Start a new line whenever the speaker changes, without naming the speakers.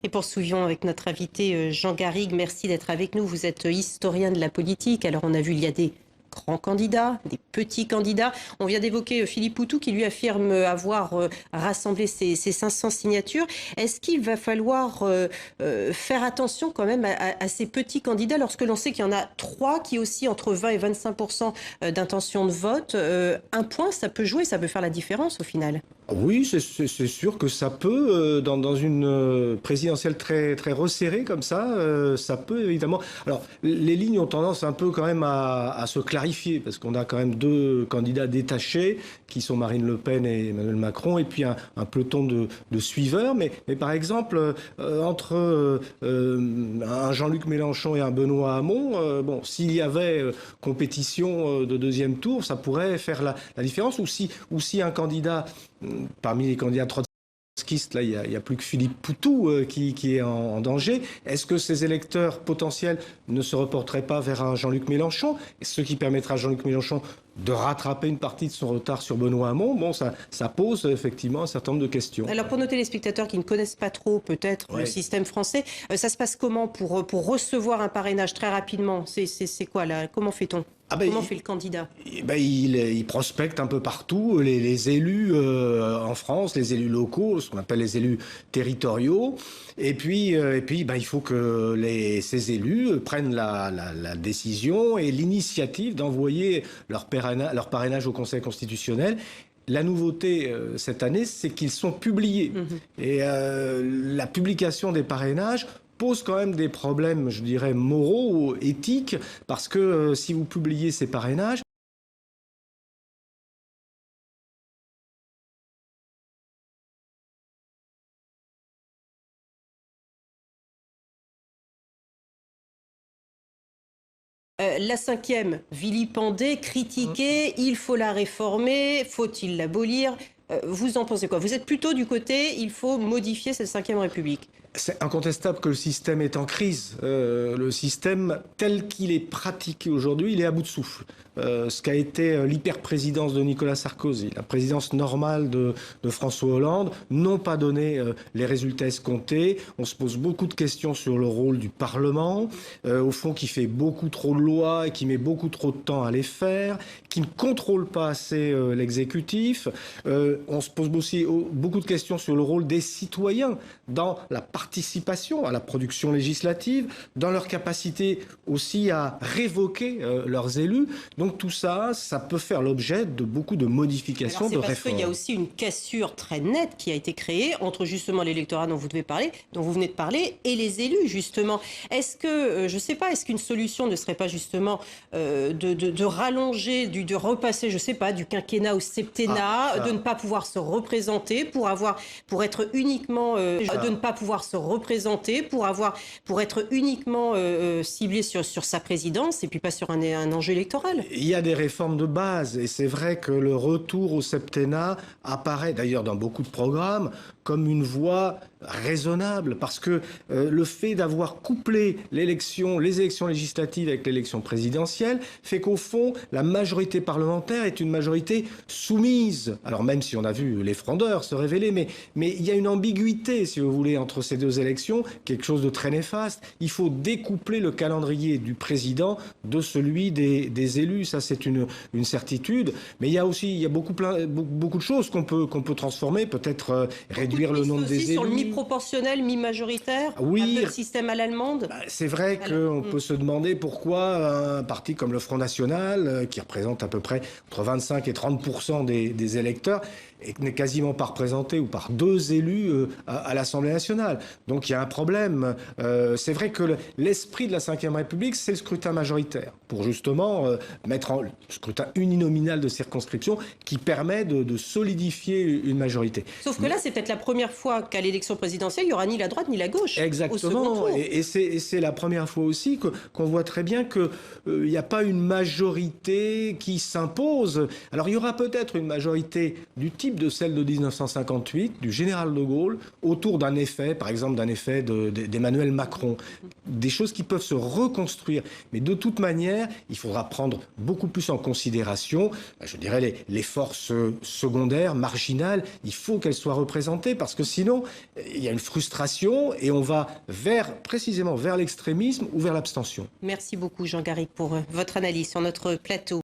Et poursuivons avec notre invité Jean Garrigue. Merci d'être avec nous. Vous êtes historien de la politique. Alors on a vu, il y a des grands candidats, des petits candidats. On vient d'évoquer Philippe Poutou qui lui affirme avoir rassemblé ses 500 signatures. Est-ce qu'il va falloir faire attention quand même à ces petits candidats lorsque l'on sait qu'il y en a 3 qui aussi entre 20 et 25% d'intention de vote? Un point, ça peut jouer, ça peut faire la différence au final.
Oui, c'est sûr que ça peut, dans une présidentielle très, très resserrée comme ça peut évidemment... Alors, les lignes ont tendance un peu quand même à se clarifier, parce qu'on a quand même 2 candidats détachés, qui sont Marine Le Pen et Emmanuel Macron, et puis un peloton de suiveurs. Mais par exemple, entre un Jean-Luc Mélenchon et un Benoît Hamon, bon, s'il y avait compétition de deuxième tour, ça pourrait faire la différence. Ou si un candidat... Parmi les candidats trotskistes, là, il n'y a plus que Philippe Poutou qui est en danger. Est-ce que ces électeurs potentiels ne se reporteraient pas vers un Jean-Luc Mélenchon, ce qui permettra à Jean-Luc Mélenchon de rattraper une partie de son retard sur Benoît Hamon? Bon, ça pose effectivement un certain nombre de questions.
Alors pour nos téléspectateurs qui ne connaissent pas trop peut-être le système français, ça se passe comment pour recevoir un parrainage très rapidement? C'est quoi là? Comment fait-on? Comment fait le candidat?
Il prospecte un peu partout les élus en France, les élus locaux, ce qu'on appelle les élus territoriaux. Et puis, il faut que ces élus prennent la décision et l'initiative d'envoyer leur parrainage au Conseil constitutionnel. La nouveauté cette année, c'est qu'ils sont publiés. Et la publication des parrainages pose quand même des problèmes, je dirais, moraux, éthiques, parce que si vous publiez ces parrainages,
la 5e, vilipendée, critiquée, il faut la réformer, faut-il l'abolir? Vous en pensez quoi? Vous êtes plutôt du côté, il faut modifier cette 5e République?
C'est incontestable que le système est en crise. Le système tel qu'il est pratiqué aujourd'hui, il est à bout de souffle. Ce qu'a été l'hyper-présidence de Nicolas Sarkozy, la présidence normale de François Hollande, n'ont pas donné les résultats escomptés. On se pose beaucoup de questions sur le rôle du Parlement, au fond qui fait beaucoup trop de lois et qui met beaucoup trop de temps à les faire, qui ne contrôle pas assez l'exécutif. On se pose aussi beaucoup de questions sur le rôle des citoyens dans la participation à la production législative, dans leur capacité aussi à révoquer leurs élus. Donc tout ça, ça peut faire l'objet de beaucoup de modifications, de réformes.
Parce qu'il y a aussi une cassure très nette qui a été créée entre justement l'électorat dont vous venez de parler, et les élus justement. Est-ce que, je ne sais pas, est-ce qu'une solution ne serait pas justement de rallonger, de repasser, je ne sais pas, du quinquennat au septennat, de ne pas pouvoir se représenter pour être uniquement de ne pas pouvoir se représenter, pour être uniquement ciblé sur sa présidence et puis pas sur un enjeu électoral?
Il y a des réformes de base et c'est vrai que le retour au septennat apparaît d'ailleurs dans beaucoup de programmes comme une voie raisonnable parce que le fait d'avoir couplé les élections législatives avec l'élection présidentielle fait qu'au fond, la majorité parlementaire est une majorité soumise. Alors même si on a vu les frondeurs se révéler, mais il y a une ambiguïté, si vous voulez, entre ces 2 élections, quelque chose de très néfaste. Il faut découpler le calendrier du président de celui des élus. Ça, c'est une certitude. Mais il y a beaucoup de choses qu'on peut transformer, peut-être réduire le nombre des élus.
Sur le mi-proportionnel, mi-majoritaire,
oui,
un peu le système à l'allemande.
C'est vrai qu'on peut se demander pourquoi un parti comme le Front National, qui représente à peu près entre 25 et 30% des électeurs, n'est quasiment pas représenté ou par 2 élus à l'Assemblée nationale. Donc il y a un problème. C'est vrai que l'esprit de la 5e République, c'est le scrutin majoritaire, pour justement mettre en scrutin uninominal de circonscription qui permet de solidifier une majorité.
Sauf que là, c'est peut-être la première fois qu'à l'élection présidentielle, il n'y aura ni la droite ni la gauche.
Exactement.
Au second tour.
Et c'est la première fois aussi qu'on voit très bien qu'il n'y a pas une majorité qui s'impose. Alors il y aura peut-être une majorité du type de celle de 1958, du général de Gaulle, autour d'un effet, par exemple d'un effet d'Emmanuel Macron. Des choses qui peuvent se reconstruire. Mais de toute manière, il faudra prendre beaucoup plus en considération, je dirais, les forces secondaires, marginales. Il faut qu'elles soient représentées parce que sinon, il y a une frustration et on va précisément vers l'extrémisme ou vers l'abstention.
Merci beaucoup Jean Garrigue pour votre analyse sur notre plateau.